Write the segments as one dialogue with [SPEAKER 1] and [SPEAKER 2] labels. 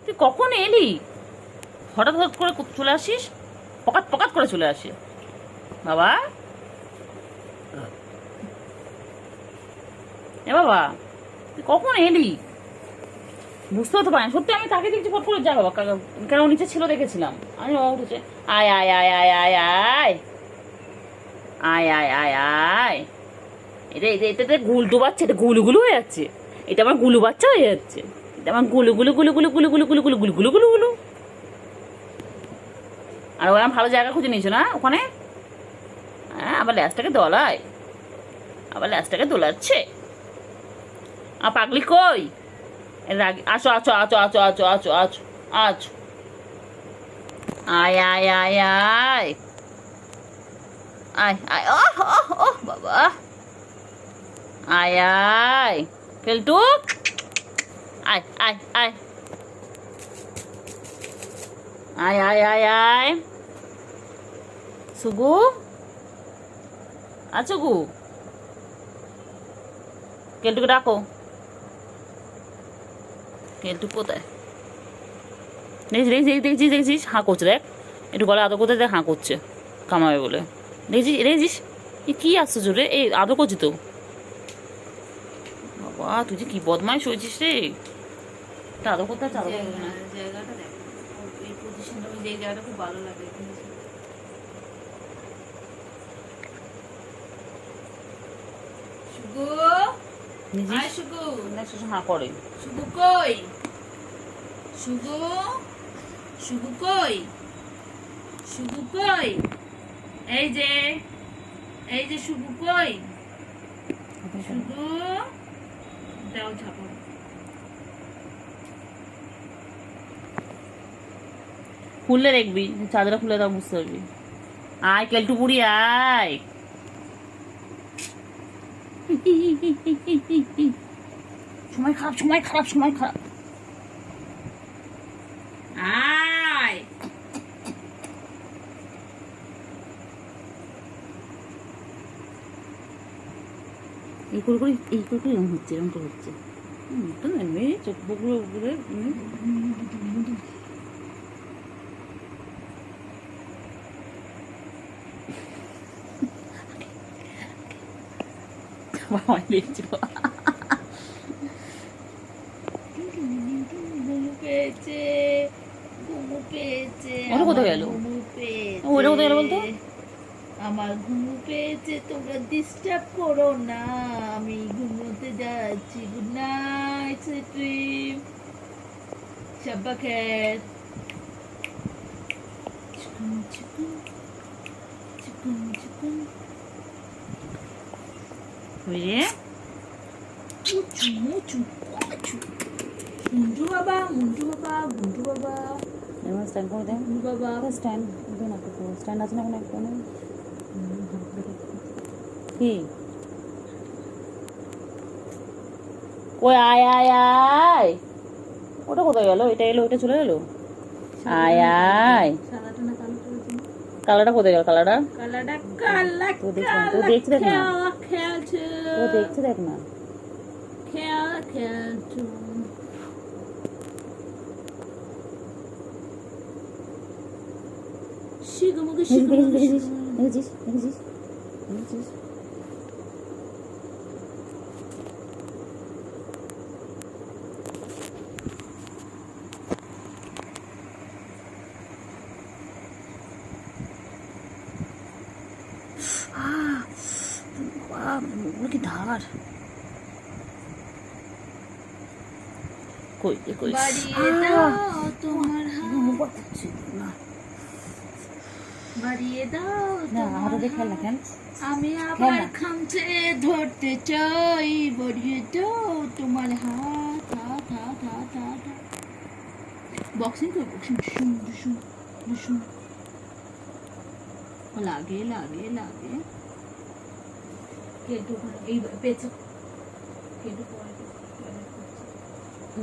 [SPEAKER 1] তুই কখন এলি? হঠাৎ হঠাৎ করে চলে আসিস, পকাত পকাত করে চলে আসে। বাবা, এ বাবা, তুই কখন এলি? বুঝতে তো পারি সত্যি। আমি তাকে দেখছি ফট করে, যা বাবা, কেন নিচে ছিল দেখেছিলাম আমি। ও উঠেছে, আয় আয় আয় আয় আয় আয় আয় আয় আয় আয়। এটা গুলটু বাচ্চা, এটা গুলু গুলু হয়ে যাচ্ছে। এটা আমার গুলু বাচ্চা হয়ে যাচ্ছে। এটা আমার গুলু গুলু গুলু গুলু গুলু গুলু গুলু গুলু গুলু গুলু গুলু গুলু। আর ওরা ভালো জায়গা খুঁজে নিয়েছো না ওখানে? হ্যাঁ, আবার ল্যাসটাকে দোলায়, আবার ল্যাসটাকে দোলাচ্ছে। আর পাগলি কই? আসো আসো আসো আসো আসো আসো আসো আসো। আয় আয় আয় আয় আয় আয়। ওহ ওহ ওহ বাবা, আয় আয় কেলটু, আয় আয় আয় আয় আয় আয় আয়। সুগু, আছো গু? কেলটুকে ডাকো। কেলটু কোথায়? দেখছিস দেখছিস দেখছিস দেখছিস, হাঁ করছে দেখ। একটু গলা আদর করতে দেখ, হাঁ করছে কামাবে বলে। দেখছিস দেখছিস, এ কি আসছে জোরে, এই আদর করছি তো। বাবা, তুই যে কি বদমাইশ হয়েছিস রে। এটা আদর করতে চাদর করবে না।
[SPEAKER 2] জায়গাটা দেখ, এই পজিশনটা, ওই জায়গাটা খুব ভালো লাগে। শুগু, আয় শুগু,
[SPEAKER 1] হাঁ করে।
[SPEAKER 2] শুগু কই? শুগু, শুগু কই? শুগু কই? এই যে, এই যে শুগু কই? শুগু, দাও ঝাপা।
[SPEAKER 1] খুললে দেখবি, চাদরটা খুলে দাও, বুঝতে পারবি। আয় কেলটু বুড়ি আয়। সময় খারাপ, সময় খারাপ, সময় খারাপ।
[SPEAKER 2] আয়,
[SPEAKER 1] এই করে করে এই করে করে এরকম হচ্ছে, এরকম করে হচ্ছে। তো না মেয়ে চোখ বগুলো উপরে বাবা দেখছি।
[SPEAKER 2] ঘুমু পেয়েছে, ঘুমু পেয়েছে,
[SPEAKER 1] ওটা কোথায় গেল?
[SPEAKER 2] ঘুমু পেয়েছে।
[SPEAKER 1] ওটা কোথায় গেল বলতো?
[SPEAKER 2] আমার ঘুমু পেয়েছে, তোমরা ডিস্টার্ব করো না, আমি ঘুমোতে যাচ্ছি। গুড নাইট, সুইট ড্রিম, শাব্বা খের। চিকুন চিকুন চিকুন চিকুন।
[SPEAKER 1] বুঝে
[SPEAKER 2] মুচু মুচু মুচু। মুন্টু বাবা, মুন্টু বাবা, মুন্টু বাবা,
[SPEAKER 1] এবার স্ট্যান্ড করে দেন।
[SPEAKER 2] মুন্টু বাবা।
[SPEAKER 1] স্ট্যান্ড দেন, একটু স্ট্যান্ড আছে না কোনো একটা? কি কই? আয় আয় আয়। ওটা কোথায় গেল? এটা এলো, ওটা চলে গেল। আয় আয়।
[SPEAKER 2] সাদাটা না কালোটা রয়েছে?
[SPEAKER 1] কালারটা কোথায় গেল? কালারটা
[SPEAKER 2] কালাটা কালা,
[SPEAKER 1] তো দেখছি, দেখ না।
[SPEAKER 2] খেলা খেলছে,
[SPEAKER 1] ও দেখছি, দেখ না।
[SPEAKER 2] খেলা খেলছে। শিগুমুগু শিগুমুগু
[SPEAKER 1] দেখেছিস
[SPEAKER 2] শিগুমুগু।
[SPEAKER 1] দেখেছিস দেখেছিস দেখেছিস। মুখগুলো কি ধার। কই এ কই?
[SPEAKER 2] বাড়িয়ে দাও তোমার হাত,
[SPEAKER 1] না
[SPEAKER 2] বাড়িয়ে দাও
[SPEAKER 1] না,
[SPEAKER 2] তোমার
[SPEAKER 1] হাতে দেখে খেল না, খেল।
[SPEAKER 2] আমি
[SPEAKER 1] খেল
[SPEAKER 2] আবার
[SPEAKER 1] না।
[SPEAKER 2] খামচে ধরতে চাই। বাড়িয়ে দাও তোমার হাত, হাত হাত হাত হাত। বক্সিং কর, বক্সিং। শুন শুন শুন। লাগে লাগে লাগে। কেটু এই পেছন, কেটু পরে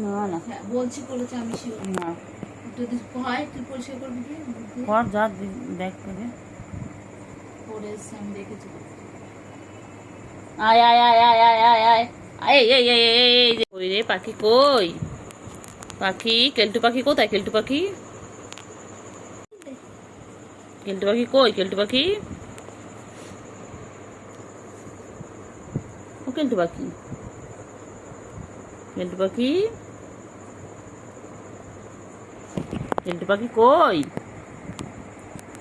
[SPEAKER 1] না না
[SPEAKER 2] হ্যাঁ বলছি, বলেছে আমি শিওর
[SPEAKER 1] না,
[SPEAKER 2] যদি হয় তুই পরিষ্কার করবি কি?
[SPEAKER 1] কর যা, দেখ করে।
[SPEAKER 2] পরে এসে আমি দেখেছি।
[SPEAKER 1] আয় আয় আয় আয় আয় আয় আয়। এই এই এই এই এই যে কই রে পাখি, কই? পাখি, কেলটু পাখি কোথায়? কেলটু পাখি, কেলটু পাখি কই? কেলটু পাখি, ও কেলটু পাখি, কেলটু পাখি, কেলটু পাখি কই?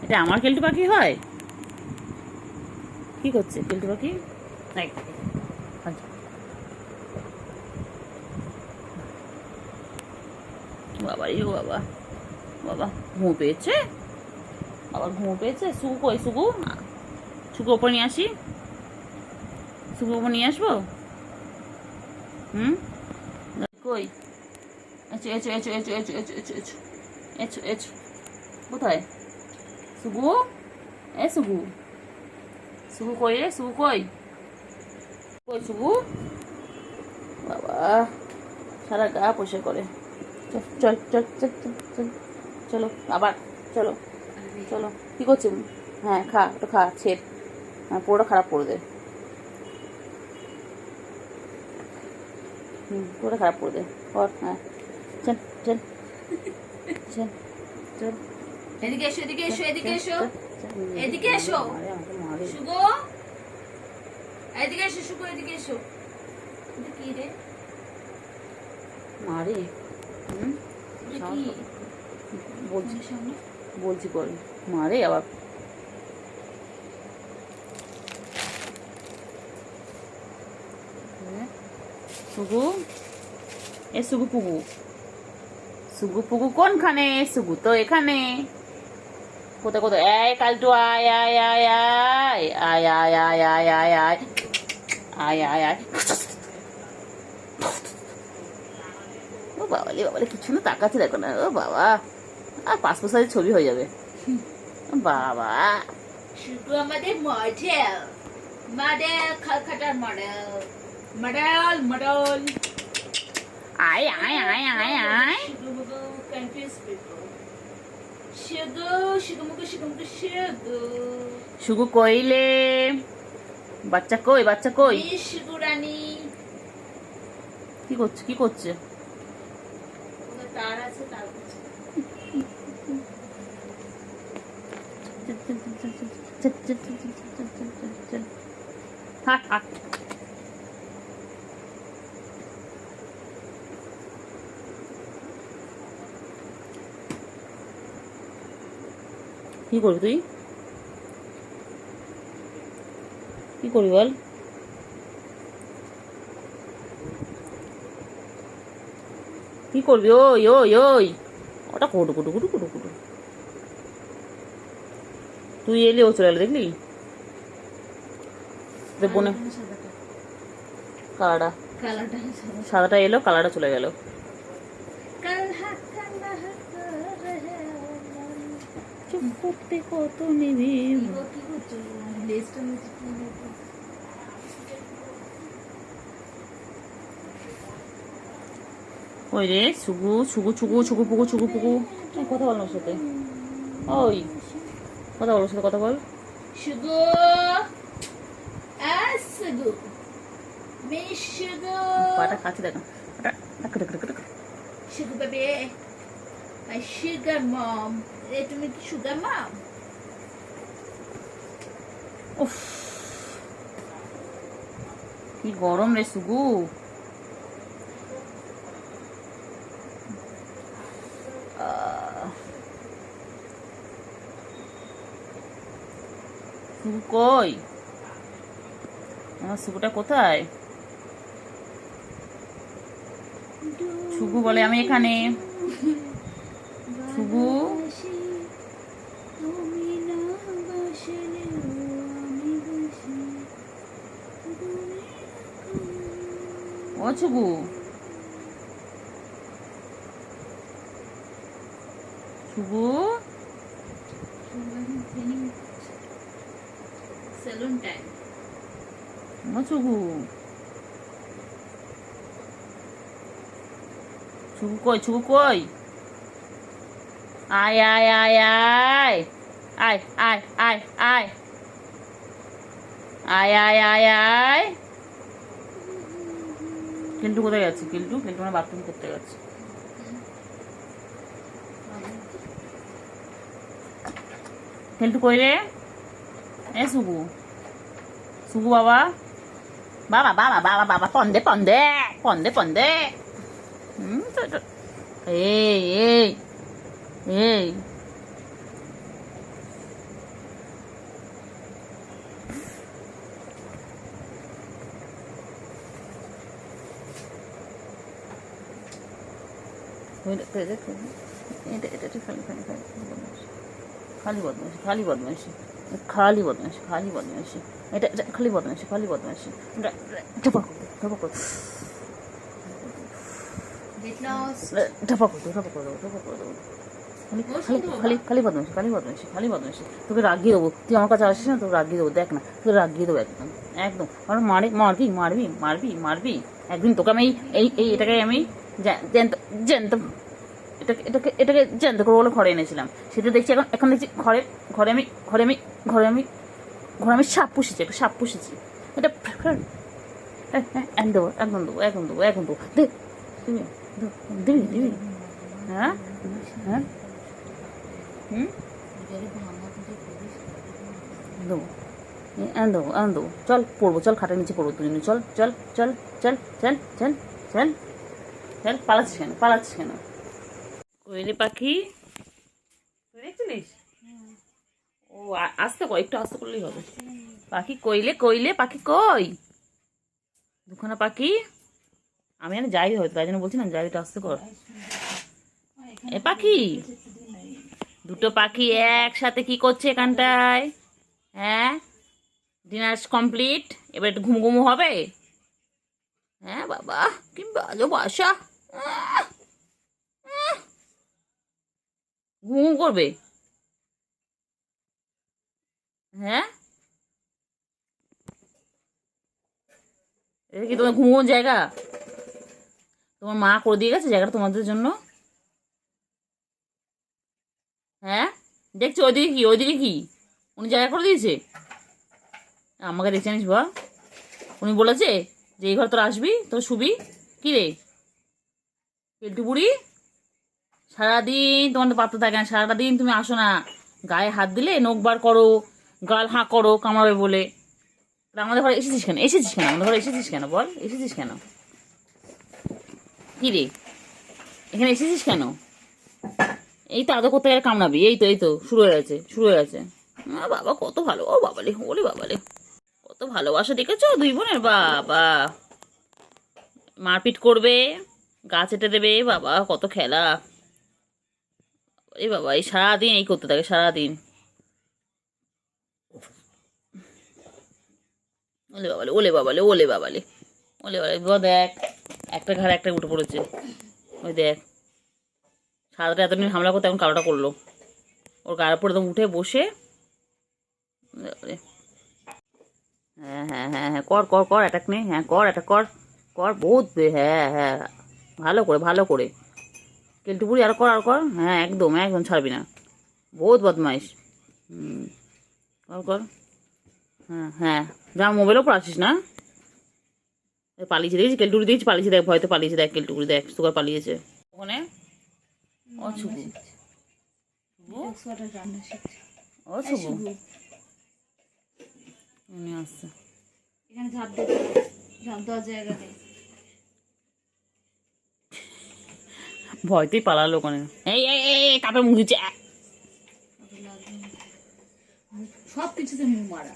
[SPEAKER 1] এটা আমার কেলটু পাখি হয়? কি করছে কেলটু পাখি? এই, আচ্ছা। বাবা রে বাবা, বাবা ঘুমো পেয়েছে, আবার ঘুমো পেয়েছে। সুগু কই? সুগু, সুগু ওপর নিয়ে আসি, সুগু ওপর নিয়ে আসবো। হুম, কই? Echo echo echo echo echo echo echo echo echo echo, কোথায় সুগু? এ সুগু, সুগু কই রে? সুগু কই? কই সুগু? বাবা সারা গা পয়সা করে। চল চল চল চল চল, চলো আবার, চলো চলো। কি করছিস? হ্যাঁ খা, ওটা খা, ছেড়, হ্যাঁ পুরোটা খারাপ করে দে। পুরোটা খারাপ করে দে, কর, হ্যাঁ চল চল চল চল।
[SPEAKER 2] এদিকে এসো, এদিকে এসো, এদিকে এসো, এদিকে এসো শুগো, এদিকে এসো শুগো, এদিকে এসো। এটা কি রে?
[SPEAKER 1] মারে, হুম,
[SPEAKER 2] এটা কি
[SPEAKER 1] বলছি
[SPEAKER 2] সামনে?
[SPEAKER 1] বলছি কর, মারে আবার। সুগু, এ সুগু পুগু, সুগু পুগু কোনখানে? সুগু তো এখানে। কোথায় কোথায়? এই কালটু আয় আয় আয় আয় আয় আয় আয় আয় আয় আয় আয় আয় আয়। ও বাবালে বাবালে, কিছু না, তাকাচ্ছে দেখো না, ও বাবা, আর পাসপোর্ট সাইজের ছবি হয়ে যাবে। বাবা
[SPEAKER 2] শুগো আমাদের মডেল, মডেল, খালখাটার মডেল, মডেল মডেল।
[SPEAKER 1] আয় আয় আয় আয় আয়।
[SPEAKER 2] শুগো মুগো কনফিউজ পিপল। শুগো শুগো মুগো শুগো মুগো শুগো।
[SPEAKER 1] সুগু কইলে, বাচ্চা কই? বাচ্চা কই?
[SPEAKER 2] শুগো রানী।
[SPEAKER 1] কি করছে? কি করছে?
[SPEAKER 2] ওদের তার আছে, তার কাছে।
[SPEAKER 1] হা হা। কি করবি তুই? কি করবি বল? কি করবি? ওই ওই ওই, ওটা কুটু কুটু কুটু কুটু কুটু। তুই এলি, ও চলে এলো, দেখলি? বোনে কালারটা,
[SPEAKER 2] কালারটা
[SPEAKER 1] সাদাটা এলো, কালারটা চলে গেল। চুপ করতে কত নেবে।
[SPEAKER 2] কি করছো? লেজটা নিচে কি হতো?
[SPEAKER 1] ওই রে সুগু, সুগু ছুগু, ছুগু পুগু, ছুগু পুগু, কথা বল না ওর সাথে। ওই কথা বল, ওর সাথে কথা বল।
[SPEAKER 2] শুগো, শুগো, মিস শুগো,
[SPEAKER 1] পাটা খাচ্ছে দেখো,
[SPEAKER 2] শুগো বেবি, মাই সুগার মম। এ তুমি কি সুগার মম?
[SPEAKER 1] উফ কি গরম রে সুগু। সুগু কই? আমার সুগুটা কোথায়? সুগু বলে আমি এখানে। সুগু,
[SPEAKER 2] তুমি না বাসলে আমি বাসি।
[SPEAKER 1] ও সুগু, সুগু,
[SPEAKER 2] সেলুন টাইম।
[SPEAKER 1] ও সুগু, সুগু কই? সুগু কই? আয় আয় আয় আয় আয় আয় আয় আয় আয় আয় আয় আয়। কিল্টু কোথায় গেছে? কিল্টু, কিল্টু মানে বাথরুম করতে গেছে। কেলটু কই রে? এ সুগু, সুগু বাবা, বাবা বাবা বাবা বাবা, পন্দে পন্দে পন্দে পন্দে। এই এই এই, খালি বদমাইশি, খালি বদমাইশি, খালি বদমাইশি, খালি বদমাইশি, এটা খালি বদমাইশি, খালি বদমাইশি। ঢপা করতো, ঢপা করতো, ঢপা করতো, ঢপা করে দেবো, ঢপা করে দেবো। খালি খালি বদমাইশি, খালি বদমাইশি, খালি বদমাইশি। তোকে রাগিয়ে দেবো, তুই আমার কাছে আসিস না, তোকে রাগিয়ে দেবো। দেখ না, তোকে রাগিয়ে দেবো একদম একদম। আর মারবি মারবি মারবি মারবি একদিন তোকে আমি এই এটাকে আমি জ্যান্ত জ্যান্ত এটাকে জ্যান্ত করে বলে ঘরে এনেছিলাম। সেটা দেখছি এখন দেখছি ঘরে আমি সাপ পুষেছি, একটা সাপ পুষেছি। এটা একদম একদম দেবো, একদম দেবো, একদম দেবো। দিবি দিবি দিবি, হ্যাঁ হ্যাঁ, দেবো, দেবো দেবো। চল পড়বো, চল খাটের নিচে পড়বো দুজনে, চল চল চল চল চল চল চল চল। পালাচ্ছিস কেন, পালাচ্ছিস কেন? কোয়েলে পাখি, তুই দেখছিলিস? ও আসতে কর, একটু আসতে করলেই হবে। পাখি কইলে, কইলে পাখি কই? দুখানা পাখি, আমি জানি যাই হয়তো, তাই জন্য বলছিলাম যাই, একটু আসতে কর। এ পাখি, দুটো পাখি একসাথে কি করছে এখানটায়? হ্যাঁ, ডিনার কমপ্লিট, এবার একটু ঘুম ঘুমু হবে। হ্যাঁ বাবা, কি ভালোবাসা, ঘুম করবে? হ্যাঁ, এটা কি তোমার ঘুমোর জায়গা? তোমার মা করে দিয়ে গেছে জায়গাটা তোমাদের জন্য। হ্যাঁ, দেখছো ওইদিকে কি, ওইদিকে কি উনি জায়গা করে দিয়েছে? আমাকে দেখছে জানিস বা, উনি বলেছে যে এই ঘর তোর আসবি, তোর শুবি। কি রে পেল্টু বুড়ি, সারাদিন তোমার তো পাত্তা থাকে না, সারাটা দিন তুমি আসো না, গায়ে হাত দিলে নখ বার করো, গাল হাঁ করো কামড়াবে বলে। আমাদের ঘরে এসেছিস কেন, এসেছিস কেন আমাদের ঘরে এসেছিস কেন বল, এসেছিস কেন? কি রে এখানে এসেছিস কেন? এই তো আদৌ করতে গেলে কামড়াবি, এই তো শুরু হয়ে গেছে, শুরু হয়ে গেছে। বাবা কত ভালো, ও বাবালে, ওরে বাবালে, কত ভালোবাসা দেখেছো দুই বোনের। বাবা মারপিট করবে, গা চেটে দেবে, বাবা কত খেলা। এই বাবা এই সারাদিন এই করতে থাকে, সারাদিন। ওলে বাবালে, ওলে বাবালে, ওলে বাবালে, ওলে বাবালে। দেখ একটা ঘাড়ে একটা উঠে পড়েছে, ওই দেখ সারাটা এতদিন হামলা করতে এখন কালোটা করলো, ওর গায়ের উপর একদম উঠে বসে। হ্যাঁ হ্যাঁ হ্যাঁ হ্যাঁ, কর কর কর, অ্যাটাক নে, হ্যাঁ কর, অ্যাটাক কর, কর বহুত, হ্যাঁ হ্যাঁ, ভালো করে ভালো করে। কেলটু বুড়ি আর কর, আর কর, হ্যাঁ একদম একদম ছাড়বি না, বহুত বদমাইশ। কর কর, হ্যাঁ হ্যাঁ, যা মোবাইলের ওপর আসিস না। পালিয়েছে দেখেছি, কেলটুরি দেখেছি পালিয়েছে, দেখ ভয়তে পালিয়েছে, দেখ কেলটুরি দেখ সুগার পালিয়েছে ওখানে। ও ছুবু, ও ছুবু উনি আসছে,
[SPEAKER 2] এখানে ঝাঁপ দেওয়ার জায়গা নেই।
[SPEAKER 1] ভয়তেই পালালো ওখানে। এই এই এই কাপে মুখ দিচ্ছে,
[SPEAKER 2] সব কিছুতে মুখ মারা।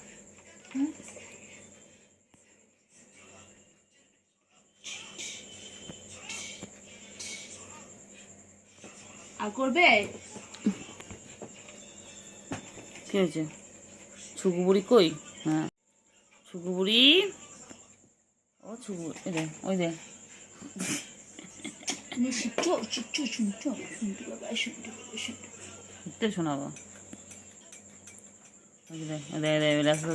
[SPEAKER 2] আর করবে
[SPEAKER 1] কি হয়েছে? ছুগু বুড়ি কই? হ্যাঁ ছুগু বুড়ি, ও ছুগু, এই দে ওই দে। শোনাবো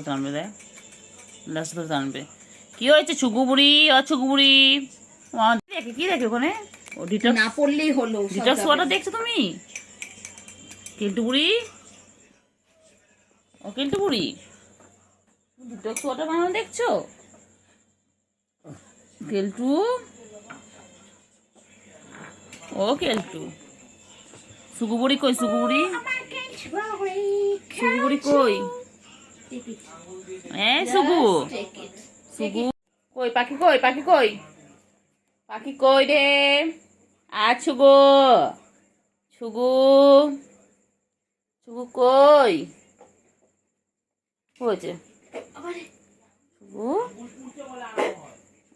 [SPEAKER 1] টানবে, দেখ লাস্ট টানবে। কি হয়েছে ছুগু বুড়ি, ও ছুগু বুড়ি দেখে, কি দেখে ওখানে? ও ডিটক্স
[SPEAKER 2] না পড়লেই হলো,
[SPEAKER 1] ডিটক্স ওয়াটার দেখছো তুমি? কেলটু বুড়ি, ও কেলটু বুড়ি, ডিটক্স ওয়াটার বানানো দেখছো? কেলটু, ও কেলটু, সুগু বুড়ি কই, সুগু বুড়ি?
[SPEAKER 2] strawberry.
[SPEAKER 1] সুগুবুড়ি কই?
[SPEAKER 2] Take it.
[SPEAKER 1] সুগু,
[SPEAKER 2] Just take it.
[SPEAKER 1] সুগু কই? পাখি কই? পাখি কই? পাখি কই রে? আছো গো সুগু, সুগু কই? হয়েছে
[SPEAKER 2] আবারে
[SPEAKER 1] সুগু।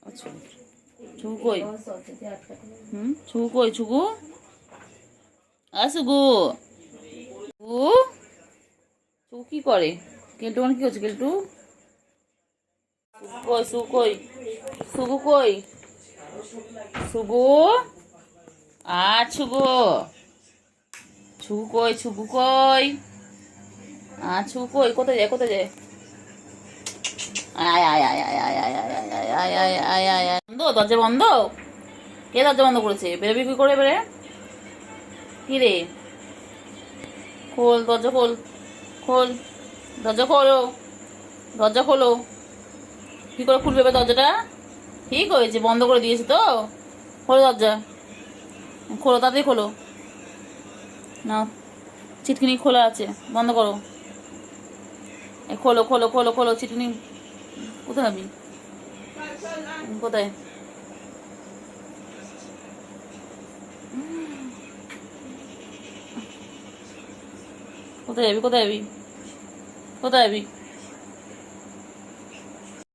[SPEAKER 1] আচ্ছা সুগু কই? সুগু কই? সুগু সুগু, সুগু, সুগু কি করে? কেলটু মানে কি হচ্ছে? কেলটু কই? সুগু কই? সুগু কই? সুগু সুগু, সুগু কই? সুগু কই? সুগু কই? কোথায় যায়? কোথায় যায়? আয় আয় আয় আয় আয় আয় আয় আয় আয় আয় আয় আয় আয়। বন্ধ? দরজা বন্ধ? কে দরজা বন্ধ করেছে? বেরোবি কি করে বেরে? কি রে? খোল দরজা, খোল, খোল দরজা, খোলো দরজা, খোলো। কি করে খুলবে এবার দরজাটা? ঠিক হয়েছে, বন্ধ করে দিয়েছে তো। খোলো দরজা, খোলো তাড়াতাড়ি খোলো। না চিটকিনি খোলা আছে, বন্ধ করো। খোলো খোলো খোলো খোলো। চিটকিনি কোথায় যাবি? কোথায়? কোথায় যাবি? কোথায় যাবি? কোথায় যাবি?